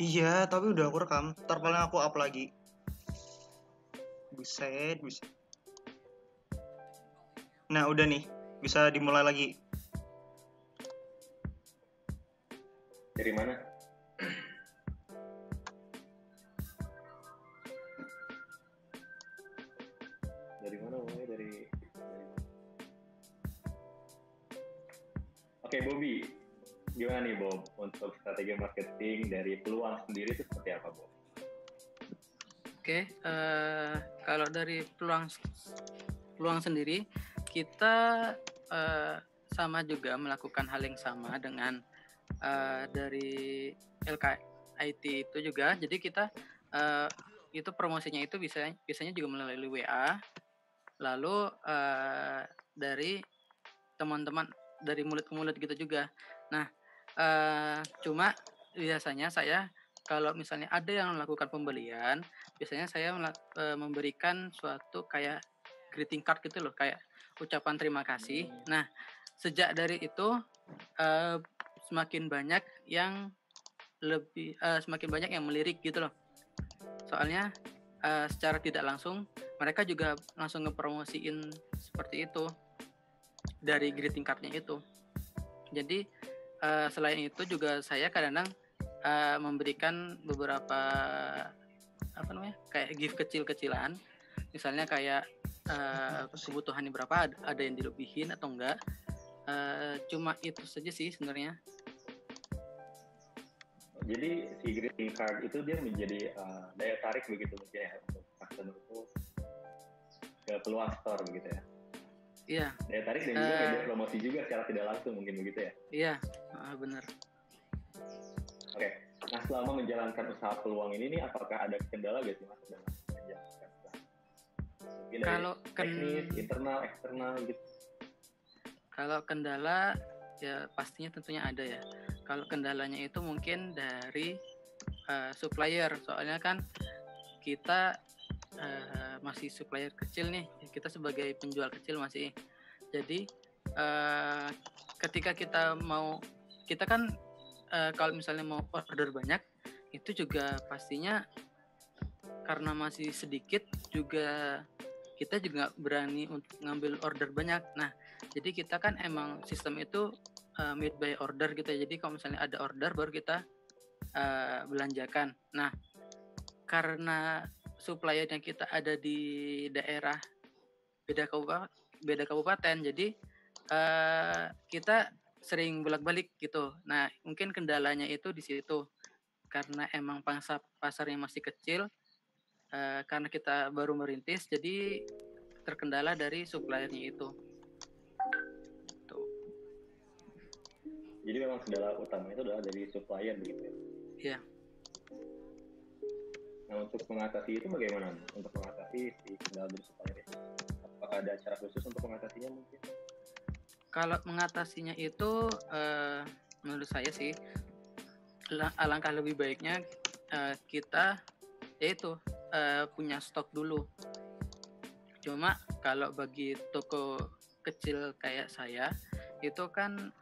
Iya, tapi udah aku rekam. Ntar paling aku up lagi. Buset, buset. Nah, udah nih. Bisa dimulai lagi. Dari mana? Dari mana mulai dari Oke, Bobby. Gimana nih, Bob? Untuk strategi marketing dari peluang sendiri itu seperti apa, Bob? Oke, kalau dari peluang sendiri, kita sama juga melakukan hal yang sama dengan dari LKIT itu juga. Jadi kita itu promosinya itu biasanya juga melalui WA, lalu dari teman-teman dari mulut ke mulut gitu juga. Nah, cuma biasanya saya kalau misalnya ada yang melakukan pembelian, biasanya saya memberikan suatu kayak greeting card gitu loh, kayak ucapan terima kasih. Nah, sejak dari itu semakin banyak yang melirik gitu loh. Soalnya secara tidak langsung mereka juga langsung ngepromosiin seperti itu dari greeting cardnya itu. Jadi selain itu juga saya kadang-kadang memberikan beberapa kayak gift kecil-kecilan, misalnya kayak kebutuhannya berapa, ada yang dilebihin atau enggak. Cuma itu saja sih sebenarnya. Jadi si greeting card itu dia menjadi daya tarik begitu mungkin ya untuk customer itu ke peluang store begitu ya. Iya. Daya tarik dan juga media promosi juga secara tidak langsung mungkin begitu ya. Iya, benar. Oke. Nah, selama menjalankan usaha peluang ini nih, apakah ada kendala gak sih Mas dalam menjalankan usaha? Mungkin kalau teknis, internal, eksternal gitu. Kalau kendala ya pastinya tentunya ada ya. Kalau kendalanya itu mungkin dari supplier, soalnya kan kita masih supplier kecil nih, kita sebagai penjual kecil masih. Jadi ketika kita kan kalau misalnya mau order banyak, itu juga pastinya karena masih sedikit juga kita juga berani untuk ngambil order banyak. Nah, jadi kita kan emang sistem itu made by order gitu ya. Jadi kalau misalnya ada order baru kita belanjakan. Nah, karena suppliernya kita ada di daerah beda kabupaten, jadi kita sering bolak-balik gitu. Nah, mungkin kendalanya itu di situ karena emang pasarnya masih kecil. Karena kita baru merintis, jadi terkendala dari suppliernya itu. Jadi memang kendala utama itu adalah dari supplier begitu ya? Iya. Nah, untuk mengatasi itu bagaimana? Untuk mengatasi si kendala dari supplier itu, apakah ada cara khusus untuk mengatasinya mungkin? Kalau mengatasinya itu menurut saya sih alangkah lebih baiknya kita yaitu punya stok dulu. Cuma kalau bagi toko kecil kayak saya itu kan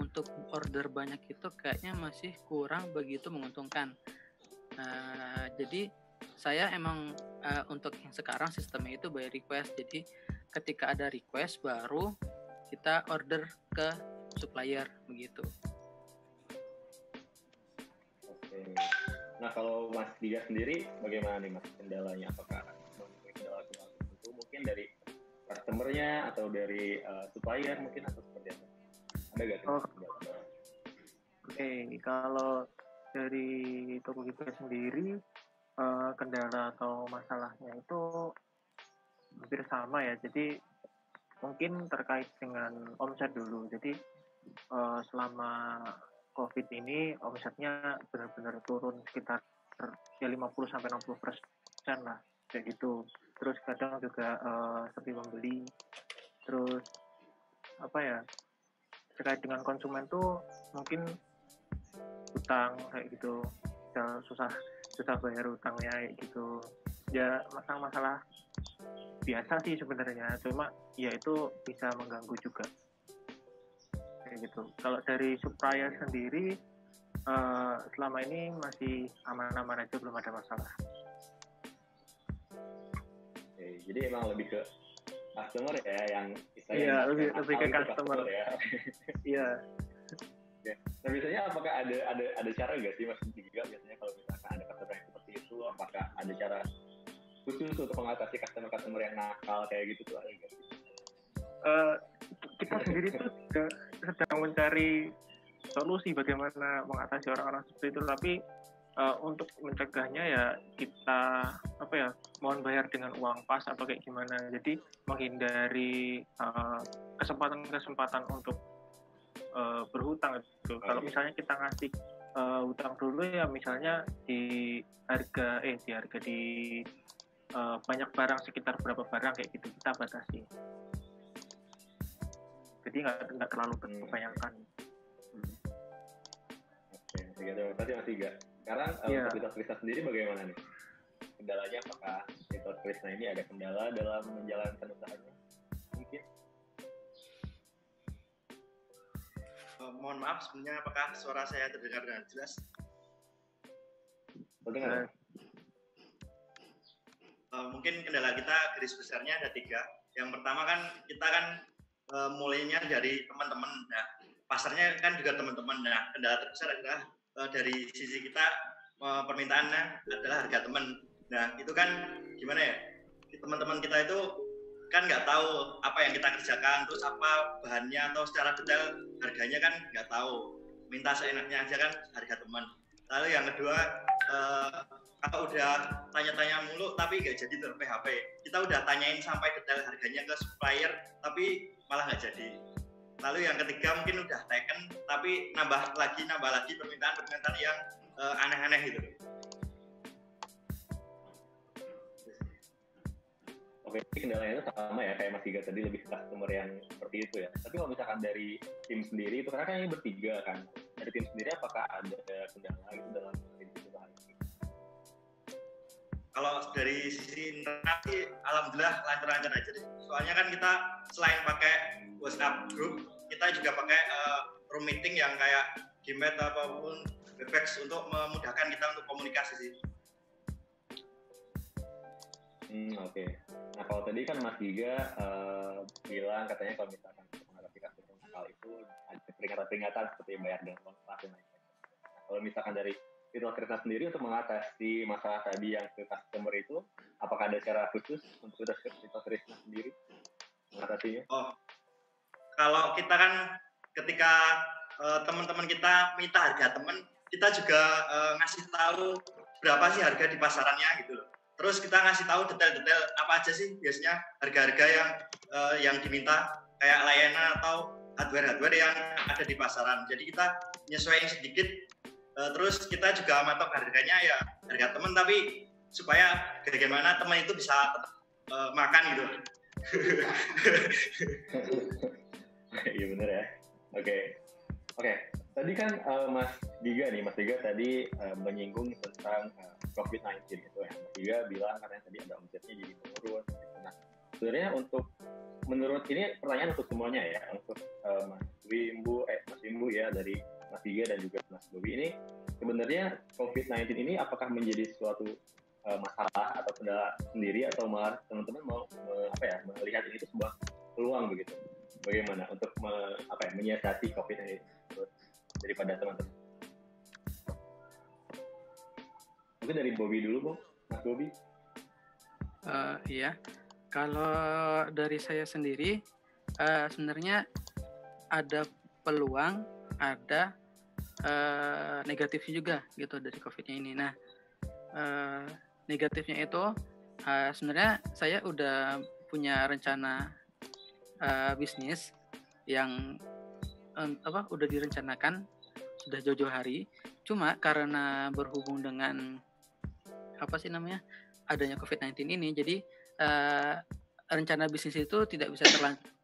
untuk order banyak itu kayaknya masih kurang begitu menguntungkan. Jadi saya emang untuk yang sekarang sistemnya itu by request. Jadi ketika ada request baru kita order ke supplier begitu. Oke. Nah, kalau Mas Diga sendiri bagaimana nih Mas kendalanya? Apakah mempunyai kendala tertentu mungkin dari customer-nya atau dari supplier mungkin atau seperti apa? Ada nggak kendala? Oke, kalau dari toko kita sendiri kendala atau masalahnya itu hampir sama ya. Jadi mungkin terkait dengan omset dulu. Jadi selama COVID ini omsetnya benar-benar turun sekitar ya 50-60% lah kayak gitu. Terus kadang juga sepi pembeli. Terus terkait dengan konsumen tuh mungkin utang kayak gitu, susah bayar utangnya kayak gitu. Ya masalah biasa sih sebenarnya, cuma ya itu bisa mengganggu juga kayak gitu. Kalau dari supplier sendiri selama ini masih aman-aman aja, belum ada masalah. Oke, jadi emang lebih ke customer ya yang Iya, lebih ke itu customer. ya. Iya. Nah biasanya apakah ada cara nggak sih Mas juga biasanya kalau misalkan ada customer yang seperti itu, apakah ada cara khusus untuk mengatasi customer yang nakal kayak gitu tuh ada nggak sih? Kita sendiri tuh juga sedang mencari solusi bagaimana mengatasi orang-orang seperti itu, tapi untuk mencegahnya ya kita mohon bayar dengan uang pas atau kayak gimana. Jadi menghindari kesempatan-kesempatan untuk berhutang gitu. Kalau misalnya kita ngasih hutang dulu ya misalnya di banyak barang, sekitar berapa barang kayak gitu kita batasi. Jadi nggak terlalu kebanyakan. Oke, gitu. Berarti Mas Iga. Sekarang untuk Little Krishna sendiri bagaimana nih? Kendalanya apakah Little Krishna ini ada kendala dalam menjalankan usahanya? Mungkin? Mohon maaf, sebenarnya apakah suara saya terdengar dengan jelas? Terdengar. Mungkin kendala kita garis besarnya ada 3. Yang pertama kan kita kan mulainya dari teman-teman. Nah, pasarnya kan juga teman-teman. Nah, kendala terbesar adalah dari sisi kita permintaannya adalah harga teman. Nah, itu kan gimana ya? Teman-teman kita itu kan nggak tahu apa yang kita kerjakan, terus apa bahannya atau secara detail harganya kan nggak tahu. Minta seenaknya aja kan harga teman. Lalu yang kedua, kalau udah tanya-tanya mulu tapi nggak jadi ter-PHP. Kita udah tanyain sampai detail harganya ke supplier tapi malah nggak jadi. Lalu yang ketiga mungkin udah taken tapi nambah lagi permintaan yang aneh-aneh gitu. Oke, kendalanya itu sama ya kayak Mas Iga tadi, lebih ke customer yang seperti itu ya. Tapi kalau misalkan dari tim sendiri itu karena kan ini bertiga kan. Dari tim sendiri apakah ada kendala gitu dalam tim usaha ini? Kalau dari sisi internal sih alhamdulillah lancar-lancar aja deh. Soalnya kan kita selain pakai WhatsApp group, kita juga pakai room meeting yang kayak Gmeet ataupun Webex untuk memudahkan kita untuk komunikasi sih. Oke. Nah kalau tadi kan Mas Giga bilang katanya kalau misalkan menghadapi kasus nakal itu ada peringatan-peringatan seperti bayar dengan uang pas dan lain-lain. Nah, kalau misalkan dari Little Krishna sendiri untuk mengatasi masalah tadi yang ke customer itu, apakah ada cara khusus untuk Little Krishna sendiri mengatasinya? Oh, kalau kita kan ketika teman-teman kita minta harga teman, kita juga ngasih tahu berapa sih harga di pasarannya gitu loh. Terus kita ngasih tahu detail-detail apa aja sih biasanya harga-harga yang diminta, kayak layanan atau hardware yang ada di pasaran. Jadi kita nyesuaiin sedikit, terus kita juga matok harganya ya harga teman, tapi supaya bagaimana teman itu bisa makan gitu. Iya benar ya. Oke. Tadi kan Mas Giga tadi menyinggung tentang COVID-19 gitu ya. Mas Giga bilang katanya tadi ada omsetnya jadi menurun. Nah, sebenarnya menurut ini pertanyaan untuk semuanya ya, untuk Mas Wimbu ya, dari Mas Giga dan juga Mas Bobi ini, sebenarnya COVID-19 ini apakah menjadi suatu masalah atau kendala sendiri, atau malah teman-teman mau melihat ini itu sebuah peluang begitu? Bagaimana untuk menyiasati COVID-19 daripada teman-teman? Mungkin dari Bobi dulu, Bang. Mas Bobi. Iya, kalau dari saya sendiri sebenarnya ada peluang, ada negatifnya juga gitu dari COVID-nya ini. Nah, negatifnya itu sebenarnya saya udah punya rencana bisnis yang udah direncanakan sudah jauh-jauh hari. Cuma karena berhubung dengan adanya COVID-19 ini, jadi rencana bisnis itu tidak bisa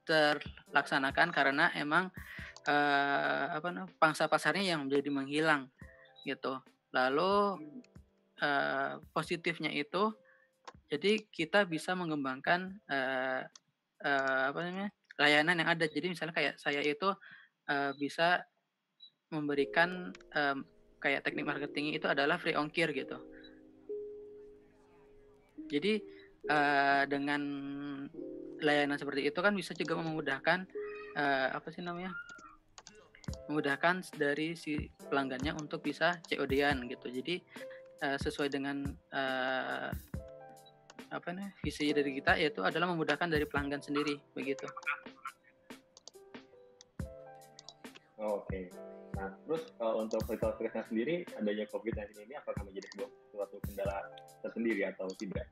terlaksanakan karena emang pangsa pasarnya yang menjadi menghilang gitu. Lalu positifnya itu, jadi kita bisa mengembangkan layanan yang ada. Jadi misalnya kayak saya itu bisa memberikan kayak teknik marketing itu adalah free ongkir gitu. Jadi dengan layanan seperti itu kan bisa juga memudahkan memudahkan dari si pelanggannya untuk bisa COD-an gitu. Jadi sesuai dengan visi dari kita, yaitu adalah memudahkan dari pelanggan sendiri begitu. Oke. Nah, terus untuk Little Krisna sendiri, adanya COVID-19 ini apakah menjadi suatu kendala tersendiri atau tidak?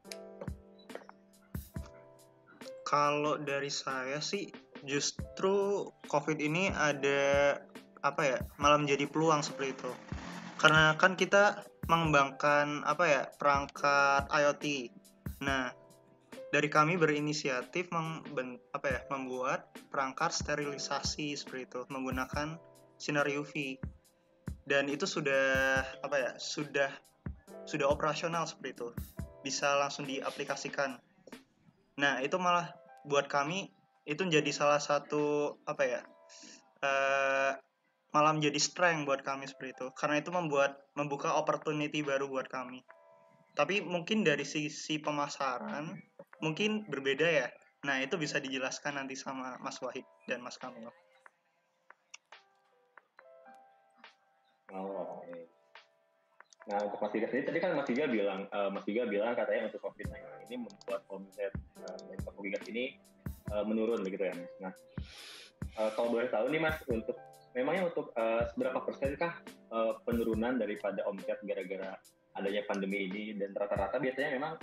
Kalau dari saya sih, justru COVID ini ada malah menjadi peluang seperti itu. Karena kan kita mengembangkan perangkat IoT. Nah, dari kami berinisiatif membuat perangkat sterilisasi seperti itu menggunakan sinar UV. Dan itu sudah operasional seperti itu. Bisa langsung diaplikasikan. Nah, itu malah buat kami itu menjadi salah satu malah menjadi strength buat kami seperti itu. Karena itu membuka opportunity baru buat kami. Tapi mungkin dari sisi pemasaran mungkin berbeda ya. Nah, itu bisa dijelaskan nanti sama Mas Wahid dan Mas Kamil. Oh, oke. Nah, untuk Mas Giga sendiri, tadi kan Mas Giga bilang katanya untuk COVID-19 ini membuat omset dari toko Giga ini menurun begitu ya, Mas. Nah, kalau boleh tahu nih Mas, memangnya untuk seberapa persenkah penurunan daripada omset gara-gara adanya pandemi ini, dan rata-rata biasanya memang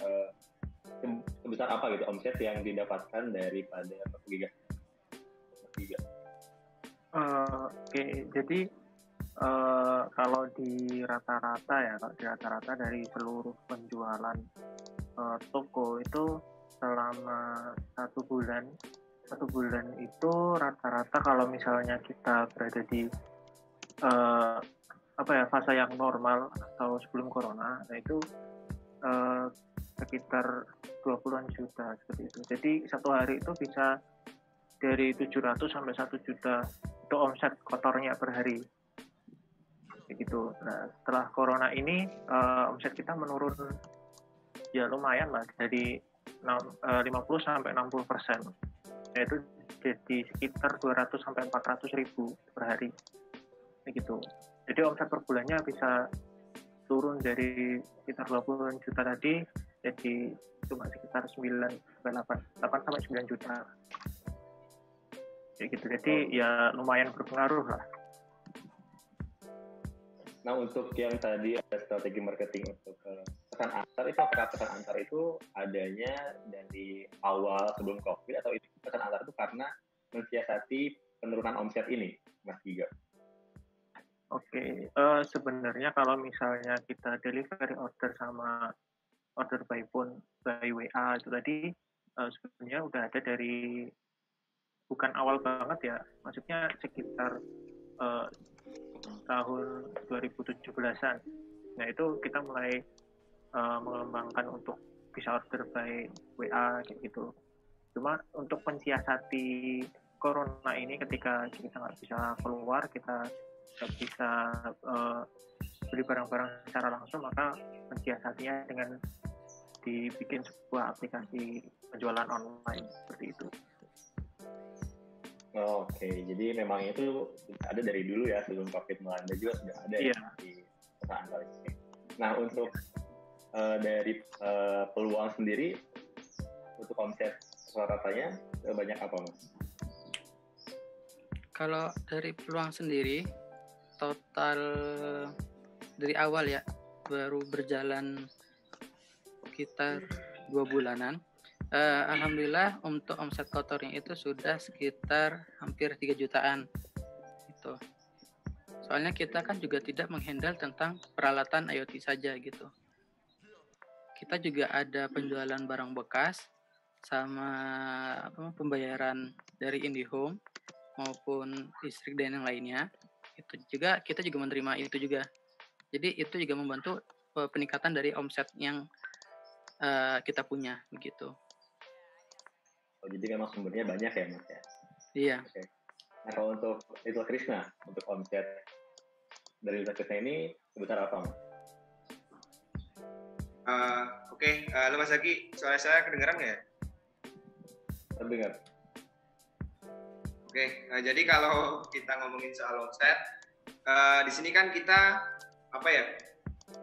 sebesar apa gitu omset yang didapatkan daripada toko Giga? Mas Giga. Oke, jadi kalau di rata-rata dari seluruh penjualan toko itu selama satu bulan itu rata-rata kalau misalnya kita berada di fase yang normal atau sebelum corona, nah itu sekitar 20-an juta seperti itu. Jadi satu hari itu bisa dari 700 sampai 1 juta itu omset kotornya per hari. Begitu. Nah, setelah corona ini omset kita menurun ya lumayan lah, dari 50 sampai 60%. Yaitu jadi sekitar 200 sampai 400 ribu per hari. Begitu. Jadi omset per bulannya bisa turun dari sekitar 20 juta tadi jadi cuma sekitar 9 sampai 9 juta. Kayak gitu. Jadi ya lumayan berpengaruh lah. Nah, untuk yang tadi ada strategi marketing untuk pesan antar itu, apakah pesan antar itu adanya dari awal sebelum COVID, atau itu pesan antar itu karena mensiasati penurunan omset ini, Mas Giga? Oke, sebenarnya kalau misalnya kita delivery order sama order by phone, by WA itu tadi sebenarnya udah ada dari bukan awal banget ya, maksudnya sekitar tahun 2017-an. Nah, itu kita mulai mengembangkan untuk bisa order by WA kayak gitu. Cuma untuk mensiasati corona ini, ketika kita nggak bisa keluar, kita nggak bisa beli barang-barang secara langsung, maka mensiasatinya dengan dibikin sebuah aplikasi penjualan online seperti itu. Oke, jadi memang itu ada dari dulu ya, sebelum COVID melanda juga sudah ada ya di pesan antar ini. Nah, untuk dari peluang sendiri untuk omset rata-ratanya banyak apa, Mas? Kalau dari peluang sendiri, total dari awal ya, baru berjalan sekitar 2 bulanan. Alhamdulillah untuk omset kotornya itu sudah sekitar hampir 3 jutaan. Gitu. Soalnya kita kan juga tidak menghandle tentang peralatan IoT saja gitu. Kita juga ada penjualan barang bekas sama pembayaran dari IndiHome maupun listrik dan yang lainnya. Itu juga kita juga menerima itu juga. Jadi itu juga membantu peningkatan dari omset yang kita punya begitu. Oh, jadi memang sumbernya banyak ya, Mas ya? Iya. Oke. Nah, kalau untuk Little Krisna, untuk omset dari Utakrisna ini sebesar apa, Mas? Oke, halo Mas Zaki, suara saya kedengeran nggak ya? Terdengar. Oke, jadi kalau kita ngomongin soal omset, di sini kan kita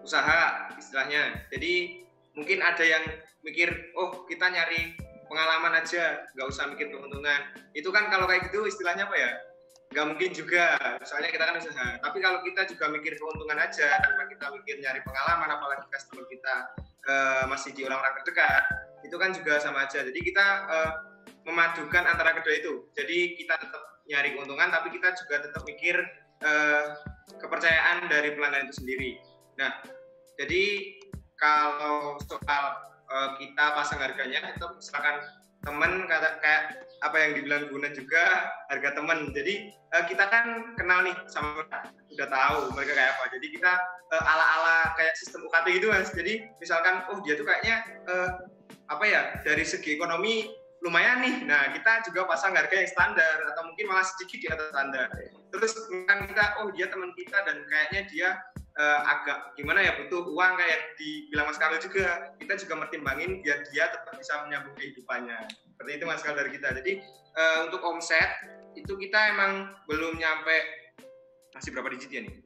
usaha istilahnya. Jadi mungkin ada yang mikir, oh kita nyari pengalaman aja, nggak usah mikir keuntungan. Itu kan kalau kayak gitu istilahnya apa ya? Nggak mungkin juga, soalnya kita kan usaha. Tapi kalau kita juga mikir keuntungan aja, tanpa kita mikir nyari pengalaman, apalagi customer kita masih di orang-orang terdekat, itu kan juga sama aja. Jadi kita memadukan antara kedua itu. Jadi kita tetap nyari keuntungan, tapi kita juga tetap mikir kepercayaan dari pelanggan itu sendiri. Nah, jadi kalau soal kita pasang harganya, itu misalkan teman kayak apa yang dibilang Guna juga, harga teman. Jadi kita kan kenal nih sama mereka, udah tahu mereka kayak apa. Jadi kita ala-ala kayak sistem UKT gitu Mas. Jadi misalkan oh dia tuh kayaknya dari segi ekonomi lumayan nih. Nah, kita juga pasang harga yang standar atau mungkin malah sedikit di atas standar. Terus misalkan kita oh dia teman kita dan kayaknya dia agak gimana ya, butuh uang kayak dibilang Mas Karlo juga, kita juga mertimbangin biar dia tetap bisa menyambung kehidupannya. Seperti itu Mas Karlo dari kita. Jadi untuk omset itu kita emang belum nyampe, masih berapa digit ya nih?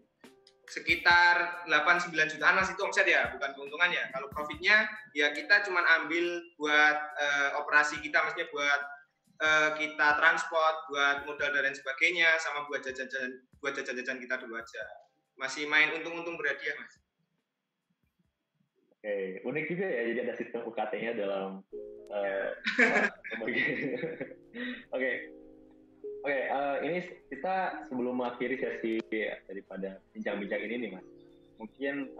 Sekitar 8-9 jutaan Mas, itu omset ya, bukan keuntungan ya. Kalau profitnya ya kita cuma ambil buat operasi kita, maksudnya buat kita transport, buat modal dan lain sebagainya, sama buat jajan-jajan kita dulu aja. Masih main untung-untung berhadiah Mas. Oke, unik juga ya, jadi ada sistem UKT-nya dalam Oke, ini kita sebelum mengakhiri sesi daripada bincang-bincang ini nih Mas, mungkin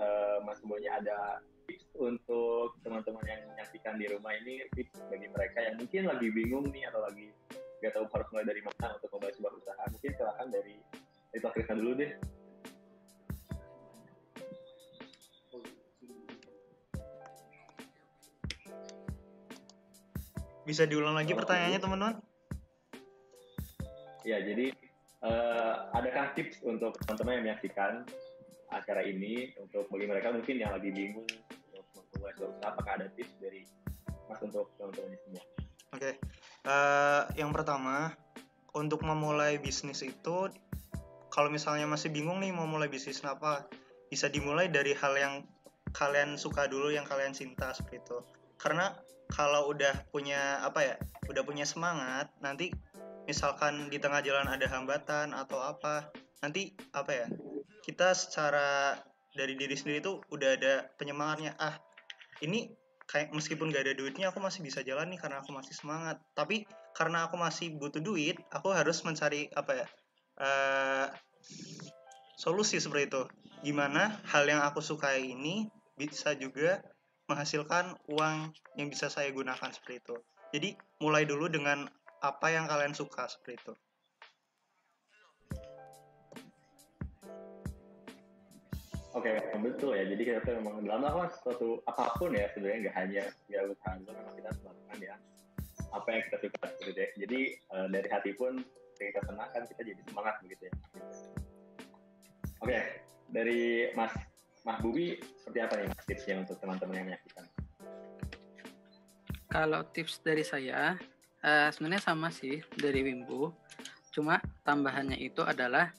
Mas semuanya ada tips untuk teman-teman yang menyaksikan di rumah ini, tips bagi mereka yang mungkin lagi bingung nih atau lagi nggak tahu harus mulai dari mana untuk memulai sebuah usaha. Mungkin silakan dari Krisna dulu deh. Bisa diulang lagi pertanyaannya teman-teman? Ya, jadi adakah tips untuk teman-teman yang menyaksikan acara ini untuk bagi mereka mungkin yang lagi bingung untuk memulai usaha, apakah ada tips dari Mas untuk teman-teman semua? Oke. Yang pertama, untuk memulai bisnis itu, kalau misalnya masih bingung nih mau mulai bisnis apa, bisa dimulai dari hal yang kalian suka dulu, yang kalian cinta seperti itu. Karena kalau udah punya semangat, nanti misalkan di tengah jalan ada hambatan atau apa, nanti kita secara dari diri sendiri tuh udah ada penyemangatnya. Ini kayak meskipun gak ada duitnya aku masih bisa jalan nih karena aku masih semangat. Tapi karena aku masih butuh duit, aku harus mencari solusi seperti itu. Gimana hal yang aku sukai ini bisa juga menghasilkan uang yang bisa saya gunakan seperti itu. Jadi mulai dulu dengan apa yang kalian suka seperti itu. Oke, betul ya. Jadi kita memang dalam melakukan sesuatu apapun ya, sebenarnya nggak hanya ya usaha, memang kita melakukan ya apa yang kita suka gitu ya. Jadi dari hati pun kita senang kan kita jadi semangat begitu ya. Oke, dari Mas Bubi seperti apa nih Mas tipsnya untuk teman-teman yang menyaksikan? Kalau tips dari saya sebenarnya sama sih dari Wimbo, cuma tambahannya itu adalah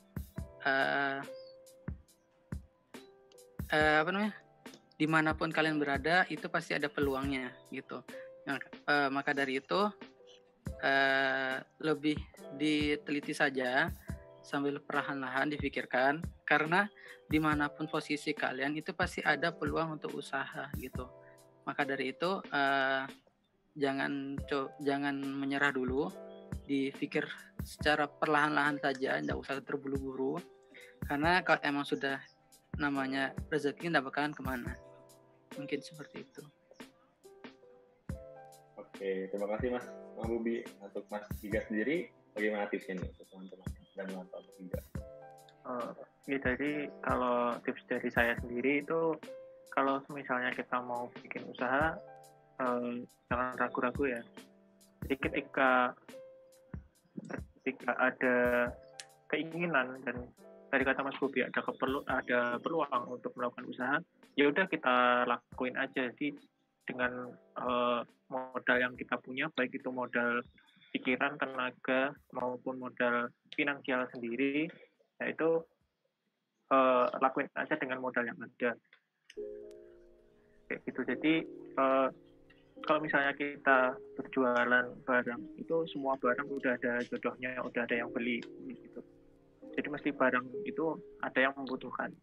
dimanapun kalian berada itu pasti ada peluangnya gitu. Maka dari itu lebih diteliti saja sambil perlahan-lahan dipikirkan, karena dimanapun posisi kalian itu pasti ada peluang untuk usaha gitu. Maka dari itu jangan menyerah dulu, dipikir secara perlahan-lahan saja, tidak usah terburu-buru, karena kalau emang sudah namanya rezeki tidak bakalan kemana. Mungkin seperti itu. Oke, terima kasih Mas Bubi. Untuk Mas Giga sendiri bagaimana tipsnya nih untuk teman-teman dan menonton juga? Jadi kalau tips dari saya sendiri itu, kalau misalnya kita mau bikin usaha, jangan ragu-ragu ya. Jadi ketika ada keinginan dan tadi kata Mas Bobi ada peluang untuk melakukan usaha, ya udah kita lakuin aja. Jadi dengan modal yang kita punya, baik itu modal pikiran, tenaga maupun modal finansial sendiri, yaitu lakuin aja dengan modal yang ada. Kayak gitu. Jadi kalau misalnya kita berjualan barang, itu semua barang udah ada jodohnya, udah ada yang beli gitu. Jadi mesti barang itu ada yang membutuhkan.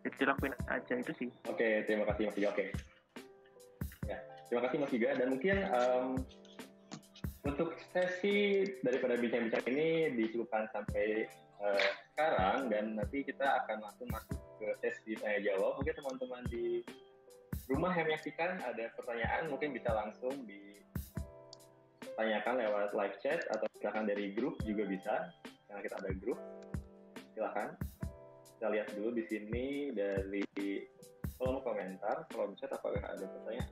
Jadi lakuin aja itu sih. Oke, terima kasih Mas Giga. Oke. Ya, terima kasih Mas Giga. Dan mungkin untuk sesi daripada bincang-bincang ini dicukupkan sampai sekarang, dan nanti kita akan langsung masuk ke sesi tanya jawab. Mungkin teman-teman di rumah yang menyaksikan ada pertanyaan, mungkin bisa langsung ditanyakan lewat live chat atau silakan dari grup juga bisa, karena kita ada grup. Silakan. Kita lihat dulu di sini dari kolom komentar, kolom chat, apakah ada pertanyaan.